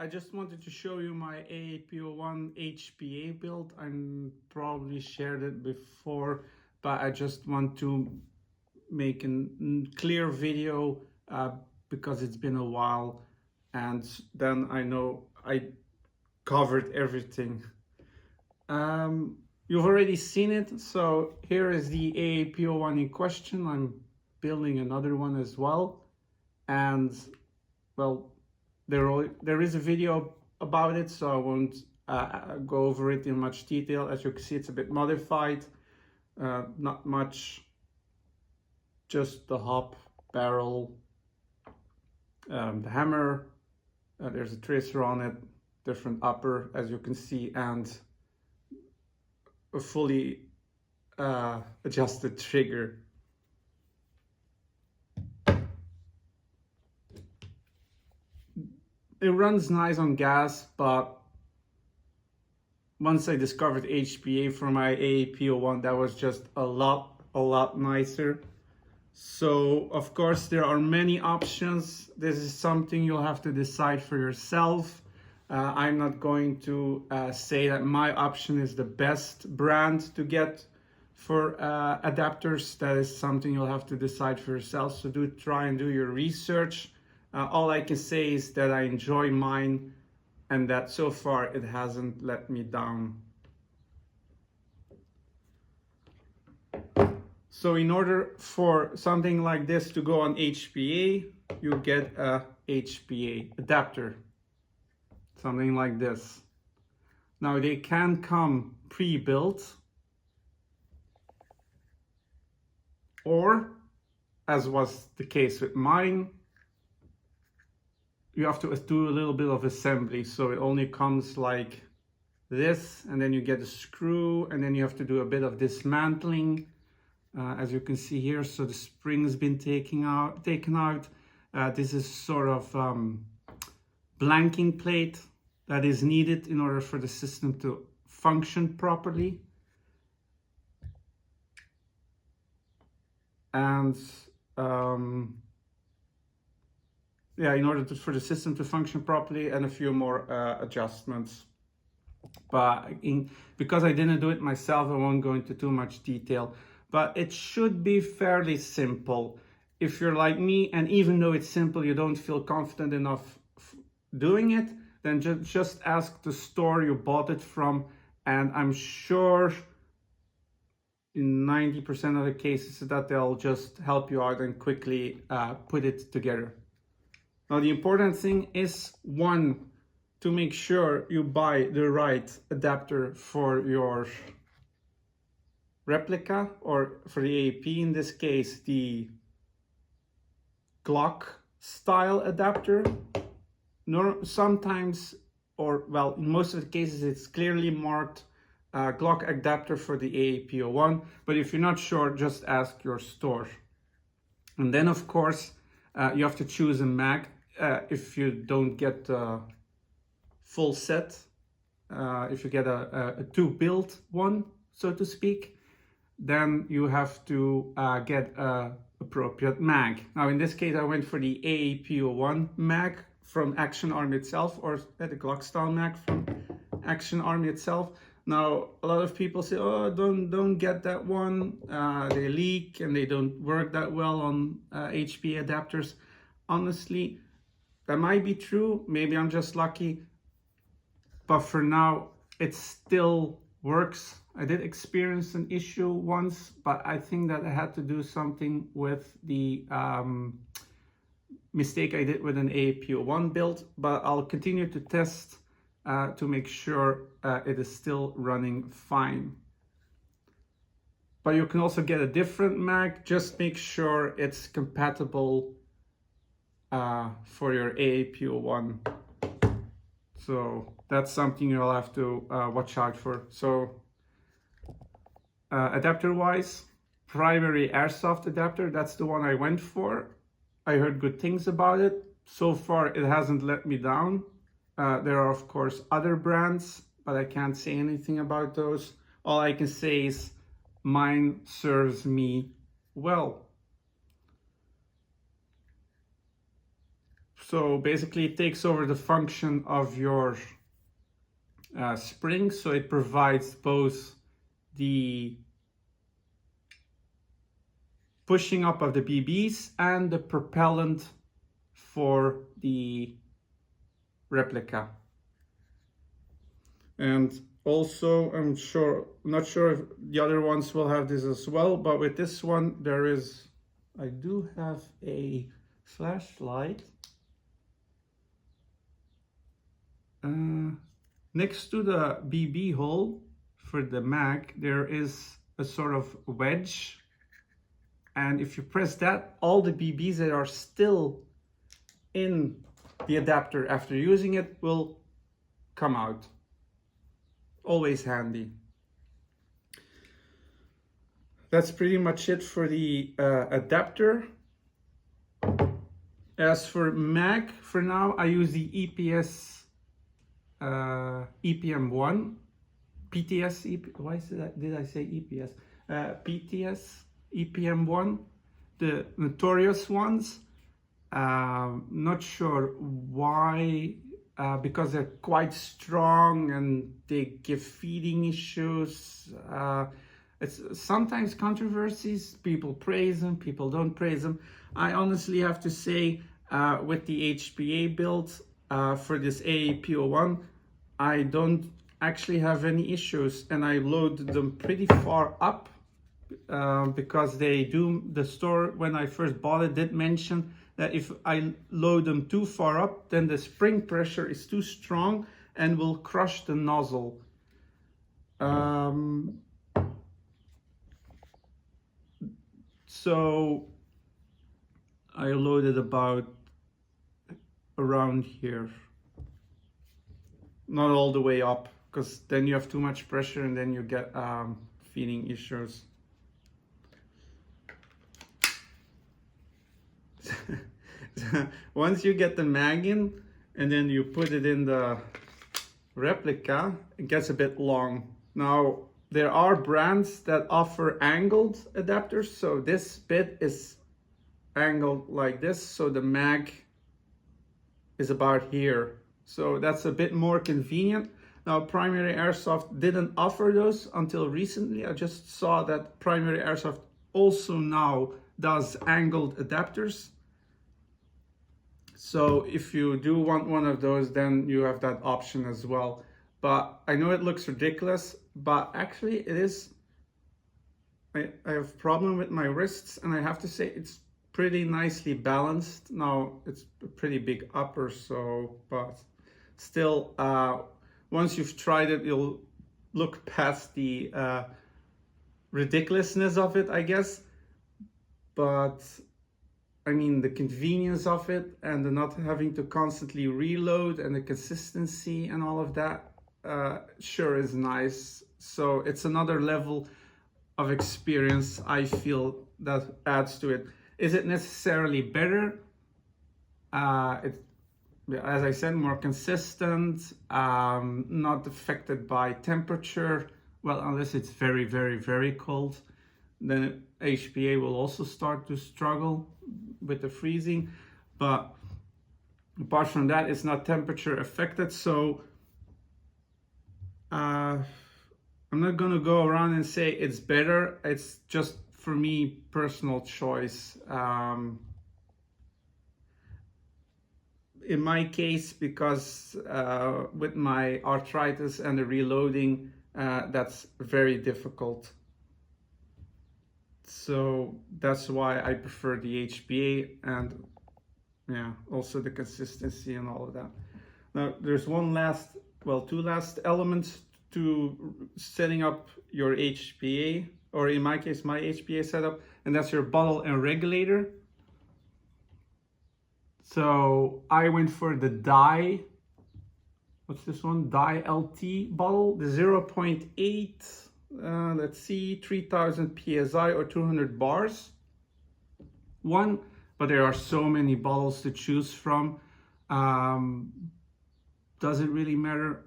I just wanted to show you my AAP01 HPA build. I probably shared it before, but I just want to make a clear video because it's been a while, and then I know I covered everything. You've already seen it, so here is the AAP01 in question. I'm building another one as well, and well, there is a video about it, so I won't go over it in much detail. As you can see, it's a bit modified, not much, just the hop, barrel, the hammer, there's a tracer on it, different upper, as you can see, and a fully adjusted trigger. It runs nice on gas, but once I discovered HPA for my AAP01, that was just a lot nicer. So of course there are many options. This is something you'll have to decide for yourself. I'm not going to say that my option is the best brand to get for adapters. That is something you'll have to decide for yourself. So try and do your research. All I can say is that I enjoy mine and that so far it hasn't let me down. So in order for something like this to go on HPA, you get a HPA adapter, something like this. Now they can come pre-built, or as was the case with mine, you have to do a little bit of assembly. So it only comes like this, and then you get a screw, and then you have to do a bit of dismantling, as you can see here. So the spring's been taken out. This is sort of blanking plate that is needed in order for the system to function properly. And yeah, in order for the system to function properly, and a few more adjustments. But because I didn't do it myself, I won't go into too much detail. But it should be fairly simple. If you're like me, and even though it's simple, you don't feel confident enough doing it, then just ask the store you bought it from, and I'm sure in 90% of the cases that they'll just help you out and quickly put it together. Now the important thing is, one, to make sure you buy the right adapter for your replica, or for the AAP in this case, the Glock style adapter. Sometimes, or well, in most of the cases, it's clearly marked Glock adapter for the AAP01, but if you're not sure, just ask your store. And then of course, you have to choose a mag. If you don't get the full set, if you get a two-build one, so to speak, then you have to get a appropriate mag. Now in this case, I went for the AAP01 mag from Action Army itself, or the Glock style mag from Action Army itself. Now a lot of people say, oh, don't get that one, they leak and they don't work that well on HPA adapters. Honestly, that might be true, maybe I'm just lucky, but for now it still works. I did experience an issue once, but I think that I had to do something with the mistake I did with an AAP01 build, but I'll continue to test to make sure it is still running fine. But you can also get a different mag, just make sure it's compatible for your AAP01. So that's something you'll have to watch out for. So adapter wise, primary Airsoft adapter, that's the one I went for. I heard good things about it. So far it hasn't let me down. There are of course other brands, but I can't say anything about those. All I can say is mine serves me well. So basically it takes over the function of your spring, so it provides both the pushing up of the BBs and the propellant for the replica. And also, I'm not sure if the other ones will have this as well, but with this one I do have a flashlight. Next to the BB hole for the mag, there is a sort of wedge. And if you press that, all the BBs that are still in the adapter after using it will come out. Always handy. That's pretty much it for the adapter. As for mag, for now, I use the EPS EPM1, PTS EP, why did I say EPS? PTS EPM1, the notorious ones. Not sure why, because they're quite strong and they give feeding issues. It's sometimes controversies. People praise them, people don't praise them. I honestly have to say, with the HPA build for this AAP01, I don't actually have any issues, and I load them pretty far up because the store when I first bought it did mention that if I load them too far up, then the spring pressure is too strong and will crush the nozzle. So I loaded about around here, not all the way up, because then you have too much pressure and then you get feeding issues. Once you get the mag in and then you put it in the replica, it gets a bit long. Now there are brands that offer angled adapters, so this bit is angled like this, so the mag is about here, so that's a bit more convenient. Now Primary Airsoft didn't offer those until recently. I just saw that Primary Airsoft also now does angled adapters. So if you do want one of those, then you have that option as well. But I know it looks ridiculous, but actually it is. I have a problem with my wrists, and I have to say it's pretty nicely balanced. Now it's a pretty big upper, so, but still, once you've tried it, you'll look past the ridiculousness of it, I guess. But I mean, the convenience of it and the not having to constantly reload and the consistency and all of that sure is nice. So it's another level of experience I feel that adds to it. Is it necessarily better? As I said, more consistent, not affected by temperature. Well, unless it's very, very, very cold, then HPA will also start to struggle with the freezing. But apart from that, it's not temperature affected. So I'm not going to go around and say it's better. It's just, for me, personal choice. In my case, because with my arthritis and the reloading, that's very difficult. So that's why I prefer the HPA, and yeah, also the consistency and all of that. Now there's two last elements to setting up your HPA, or in my case, my HPA setup, and that's your bottle and regulator. So I went for the Dye, what's this one? Dye LT bottle, the 0.8, let's see, 3000 PSI or 200 bars. One, but there are so many bottles to choose from. Does it really matter?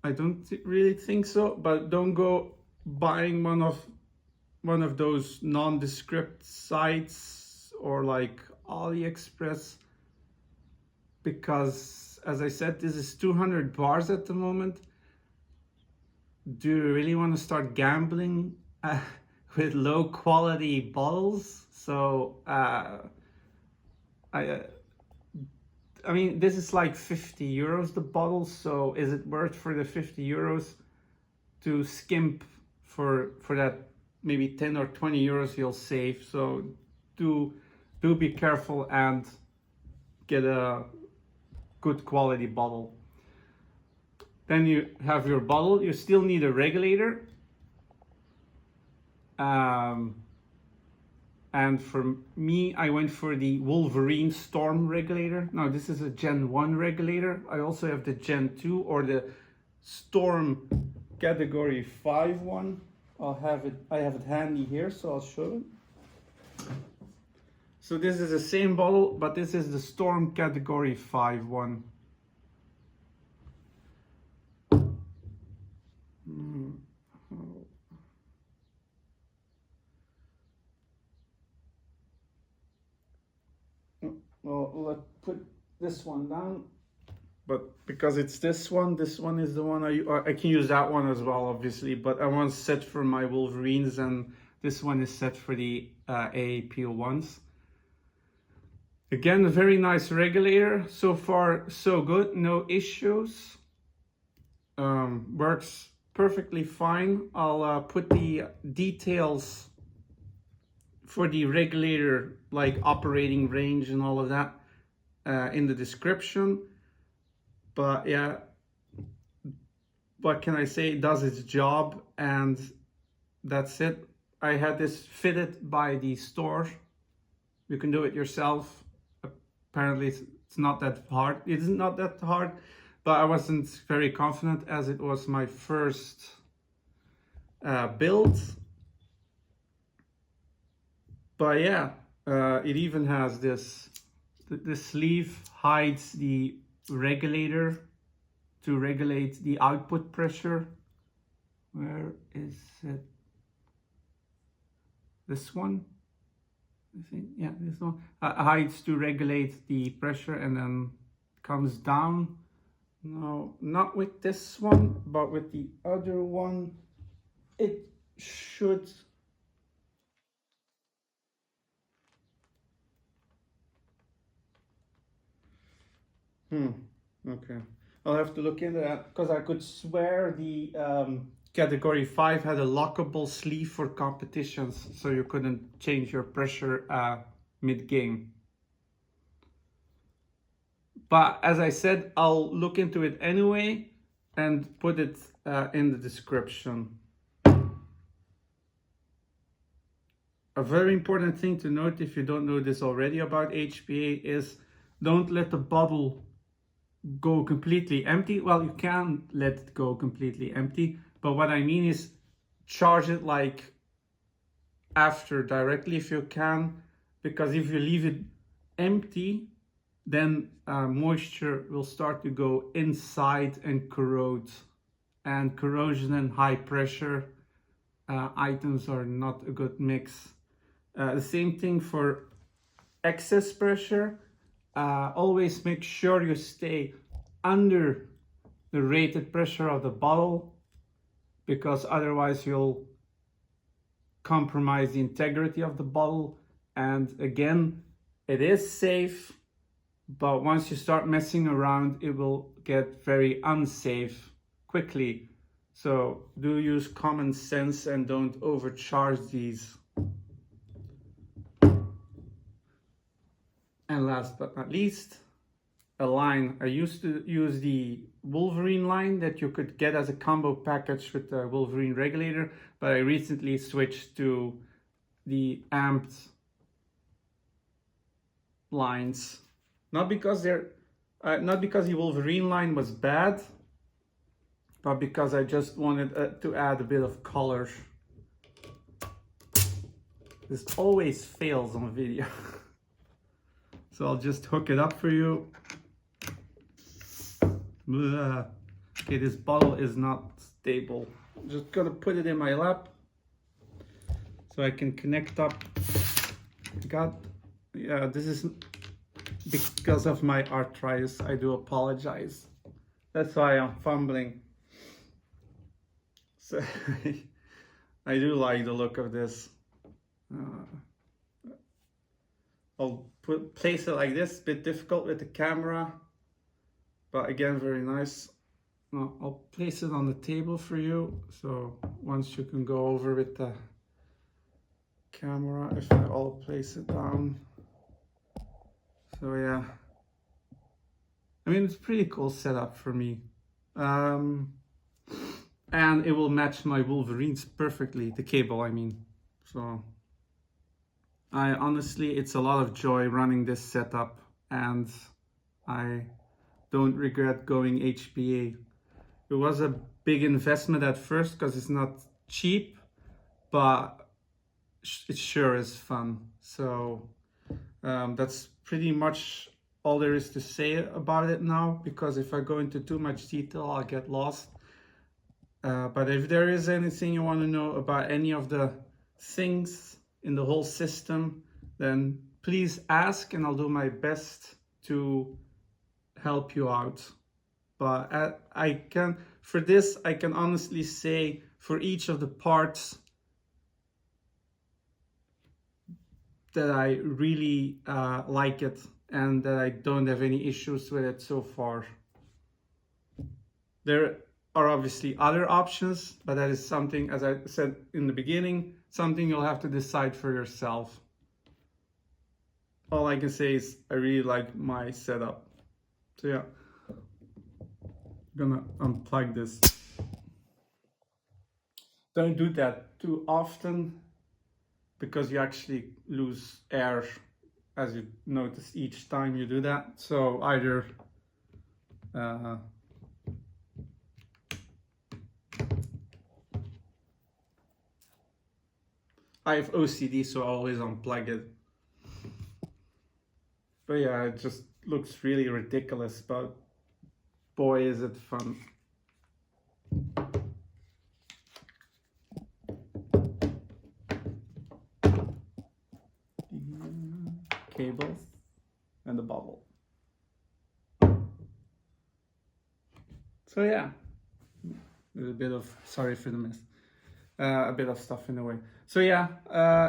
I don't really think so, but don't go buying one of those nondescript sites or like AliExpress. because, as I said, this is 200 bars at the moment. Do you really want to start gambling with low quality bottles? So I mean, this is like 50 euros the bottle, so is it worth for the 50 euros to skimp for that maybe 10 or 20 euros you'll save? So do be careful and get a good quality bottle. Then you have your bottle. You still need a regulator. And for me, I went for the Wolverine Storm regulator. Now this is a Gen 1 regulator. I also have the Gen 2 or the Storm Category 5 one. I have it handy here, so I'll show it. So this is the same bottle, but this is the Storm Category 5 one. Well, let's put this one down, but because it's this one is the one I can use that one as well, obviously, but I want set for my Wolverines, and this one is set for the AAP01s. Again, a very nice regulator. So far, so good, no issues. Works perfectly fine. I'll put the details for the regulator, like operating range and all of that, in the description. But yeah, what can I say? It does its job, and that's it. I had this fitted by the store. You can do it yourself. Apparently it's not that hard. It's not that hard, but I wasn't very confident as it was my first build. But yeah, it even has this, the sleeve hides the regulator to regulate the output pressure. Where is it? This one? I think, yeah, this one. Hides to regulate the pressure and then comes down. No, not with this one, but with the other one, it should. Okay. I'll have to look into that, because I could swear the Category 5 had a lockable sleeve for competitions, so you couldn't change your pressure mid-game. But as I said, I'll look into it anyway and put it in the description. A very important thing to note, if you don't know this already about HPA, is don't let the bottle go completely empty. Well, you can let it go completely empty, but what I mean is charge it like after directly if you can, because if you leave it empty, then moisture will start to go inside and corrode, and corrosion and high pressure items are not a good mix. The same thing for excess pressure. Always make sure you stay under the rated pressure of the bottle, because otherwise you'll compromise the integrity of the bottle. And again, it is safe, but once you start messing around, it will get very unsafe quickly. So do use common sense and don't overcharge these. And last but not least, a line. I used to use the Wolverine line that you could get as a combo package with the Wolverine regulator, but I recently switched to the amped lines. Not because the Wolverine line was bad, but because I just wanted to add a bit of color. This always fails on video. So I'll just hook it up for you. Blah. Okay, this bottle is not stable. I'm just gonna put it in my lap so I can connect up. Yeah, this is because of my arthritis. I do apologize. That's why I'm fumbling. So I do like the look of this. I'll place it like this, bit difficult with the camera, but again, very nice. I'll place it on the table for you, so once you can go over with the camera, if I'll place it down. So yeah, I mean, it's a pretty cool setup for me. And it will match my Wolverines perfectly, the cable I mean. So I honestly, it's a lot of joy running this setup, and I don't regret going HPA. It was a big investment at first because it's not cheap, but it sure is fun. So that's pretty much all there is to say about it now, because if I go into too much detail, I'll get lost. But if there is anything you want to know about any of the things in the whole system, then please ask and I'll do my best to help you out. But I can honestly say for each of the parts that I really like it and that I don't have any issues with it so far. There are obviously other options, but that is something, as I said in the beginning, something you'll have to decide for yourself. All I can say is I really like my setup. So yeah, I'm gonna unplug this. Don't do that too often because you actually lose air, as you notice each time you do that. So either I have OCD, so I always unplug it. But yeah, it just looks really ridiculous, but boy is it fun. Cables and the bubble. So yeah, there's a bit of, sorry for the mess, a bit of stuff in the way. So yeah,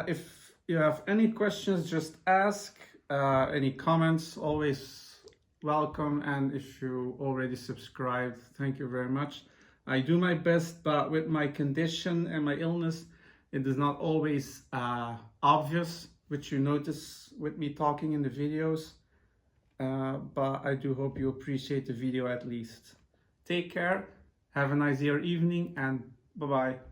if you have any questions, just ask. Any comments, always welcome. And if you already subscribed, thank you very much. I do my best, but with my condition and my illness, it is not always obvious, which you notice with me talking in the videos. But I do hope you appreciate the video at least. Take care, have a nice evening, and bye-bye.